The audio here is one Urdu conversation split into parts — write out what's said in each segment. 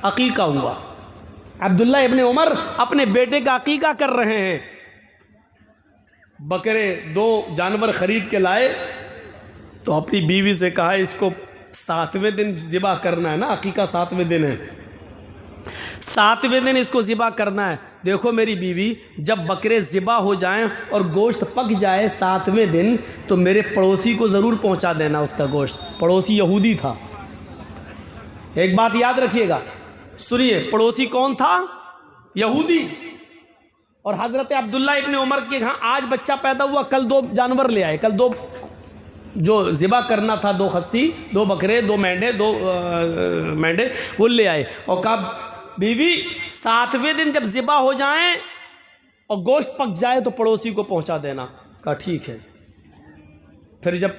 عقیقہ ہوا. عبداللہ ابن عمر اپنے بیٹے کا عقیقہ کر رہے ہیں. بکرے 2 جانور خرید کے لائے تو اپنی بیوی سے کہا اس کو 7ویں دن ذبح کرنا ہے نا, عقیقہ 7ویں دن ہے, 7ویں دن اس کو ذبح کرنا ہے. دیکھو میری بیوی, جب بکرے ذبح ہو جائیں اور گوشت پک جائے 7ویں دن تو میرے پڑوسی کو ضرور پہنچا دینا اس کا گوشت. پڑوسی یہودی تھا. ایک بات یاد رکھیے گا, سنیے, پڑوسی کون تھا؟ یہودی. اور حضرت عبداللہ ابن عمر کے ہاں آج بچہ پیدا ہوا, کل 2 جانور لے آئے, کل 2 جو ذبح کرنا تھا, 2 خصی, 2 بکرے, 2 مینڈے, 2 مینڈے وہ لے آئے. اور کہا بیوی 7ویں دن جب ذبح ہو جائیں اور گوشت پک جائے تو پڑوسی کو پہنچا دینا. کہا ٹھیک ہے. پھر جب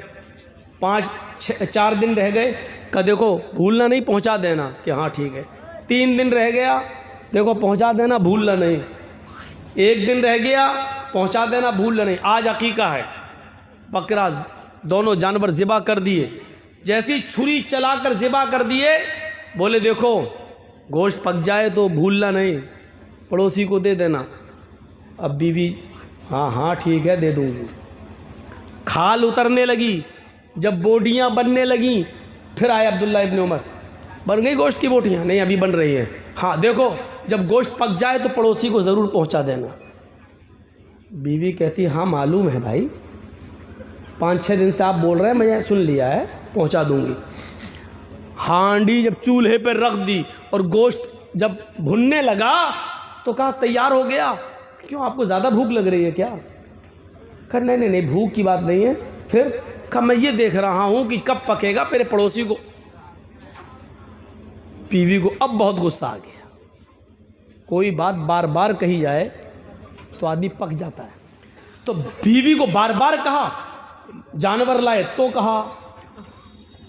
4 دن رہ گئے, کہا دیکھو بھولنا نہیں, پہنچا دینا. کہ ہاں ٹھیک ہے. 3 دن رہ گیا, دیکھو پہنچا دینا, بھولنا نہیں. 1 دن رہ گیا, پہنچا دینا, بھولنا نہیں. آج عقیقہ ہے, بکرا دونوں جانور ذبح کر دیے. جیسی چھری چلا کر ذبح کر دیے, بولے دیکھو گوشت پک جائے تو بھولنا نہیں, پڑوسی کو دے دینا. اب بیوی ہاں ہاں ٹھیک ہے دے دوں گی. کھال اترنے لگی, جب بوٹیاں بننے لگیں پھر آئے عبداللہ ابن عمر, بن گئی گوشت کی بوٹیاں؟ نہیں ابھی بن رہی ہیں. ہاں دیکھو جب گوشت پک جائے تو پڑوسی کو ضرور پہنچا دینا. بیوی کہتی ہاں معلوم ہے بھائی, 5-6 دن سے آپ بول رہے ہیں, میں نے سن لیا ہے, پہنچا دوں گی. ہانڈی جب چولہے پہ رکھ دی اور گوشت جب بھننے لگا تو کہا تیار ہو گیا. کیوں آپ کو زیادہ بھوک لگ رہی ہے کیا؟ کہا نہیں بھوک کی بات نہیں ہے. پھر کہا میں یہ دیکھ رہا ہوں کہ کب پکے گا. میرے پڑوسی کو, بیوی کو اب بہت غصہ آ گیا. کوئی بات بار بار کہی جائے تو آدمی پک جاتا ہے. تو بیوی کو بار بار کہا, جانور لائے تو کہا,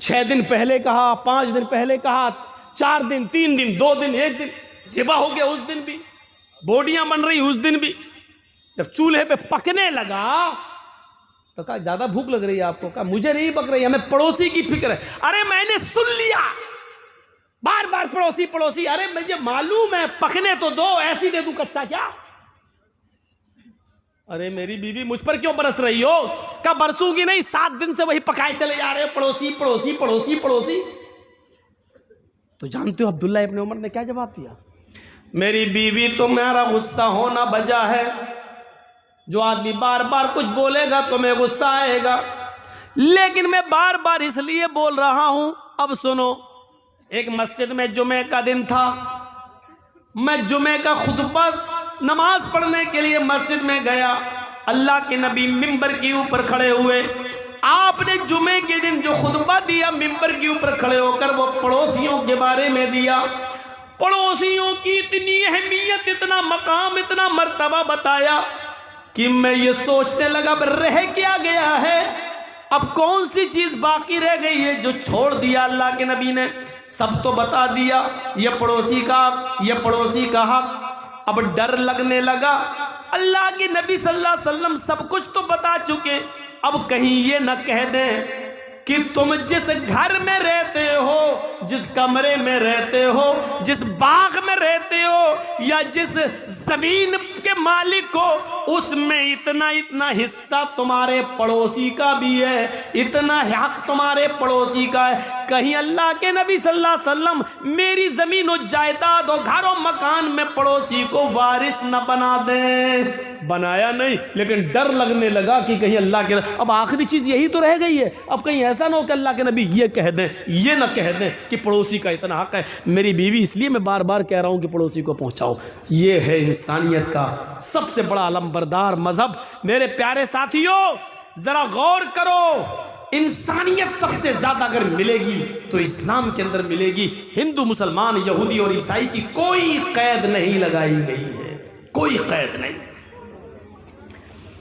6 دن پہلے کہا, 5 دن پہلے کہا, 4 دن, 3 دن, 2 دن, 1 دن, ذبح ہو گیا اس دن بھی, بوٹیاں بن رہی اس دن بھی. جب چولہے پہ پکنے لگا تو کہا زیادہ بھوک لگ رہی ہے آپ کو؟ کہا مجھے نہیں پک رہی, ہمیں پڑوسی کی فکر ہے. ارے میں نے سن لیا, بار بار پڑوسی پڑوسی. ارے مجھے معلوم ہے, پکنے تو دو, ایسی دے دوں کچا کیا؟ ارے میری بیوی مجھ پر کیوں برس رہی ہو؟ کہا برسوں گی نہیں, 7 دن سے وہی پکائے چلے جا رہے, پڑوسی پڑوسی پڑوسی پڑوسی. تو جانتے ہو عبداللہ ابن عمر نے کیا جواب دیا؟ میری بیوی تمہارا غصہ ہونا بجا ہے, جو آدمی بار بار کچھ بولے گا تمہیں غصہ آئے گا, لیکن میں بار بار اس لیے بول رہا ہوں. اب سنو, ایک مسجد میں جمعہ کا دن تھا, میں جمعہ کا خطبہ نماز پڑھنے کے لیے مسجد میں گیا. اللہ کے نبی ممبر کے اوپر کھڑے ہوئے. آپ نے جمعے کے دن جو خطبہ دیا ممبر کے اوپر کھڑے ہو کر, وہ پڑوسیوں کے بارے میں دیا. پڑوسیوں کی اتنی اہمیت, اتنا مقام, اتنا مرتبہ بتایا کہ میں یہ سوچنے لگا رہ کیا گیا ہے, اب کون سی چیز باقی رہ گئی ہے جو چھوڑ دیا اللہ کے نبی نے. سب تو بتا دیا, یہ پڑوسی کا حق, یہ پڑوسی کا حق. اب ڈر لگنے لگا, اللہ کے نبی صلی اللہ علیہ وسلم سب کچھ تو بتا چکے, اب کہیں یہ نہ کہہ دیں کہ تم جس گھر میں رہتے ہو, جس کمرے میں رہتے ہو, جس باغ میں رہتے ہو, یا جس زمین کے مالک ہو, اس میں اتنا اتنا حصہ تمہارے پڑوسی کا بھی ہے, اتنا حق تمہارے پڑوسی کا ہے. کہیں اللہ کے نبی صلی اللہ علیہ وسلم میری زمین و جائیداد و گھر و مکان میں پڑوسی کو وارث نہ بنا دیں. بنایا نہیں, لیکن ڈر لگنے لگا کہ کہیں اللہ کے, اب آخری چیز یہی تو رہ گئی ہے, اب کہیں ایسا نہ ہو کہ اللہ کے نبی یہ کہہ دیں, یہ نہ کہہ دیں کہ پڑوسی کا اتنا حق ہے. میری بیوی اس لیے میں بار بار کہہ رہا ہوں کہ پڑوسی کو پہنچاؤ. یہ ہے انسانیت کا سب سے بڑا علمبردار مذہب. میرے پیارے ساتھیوں ذرا غور کرو, انسانیت سب سے زیادہ اگر ملے گی تو اسلام کے اندر ملے گی. ہندو, مسلمان, یہودی اور عیسائی کی کوئی قید نہیں لگائی گئی ہے, کوئی قید نہیں.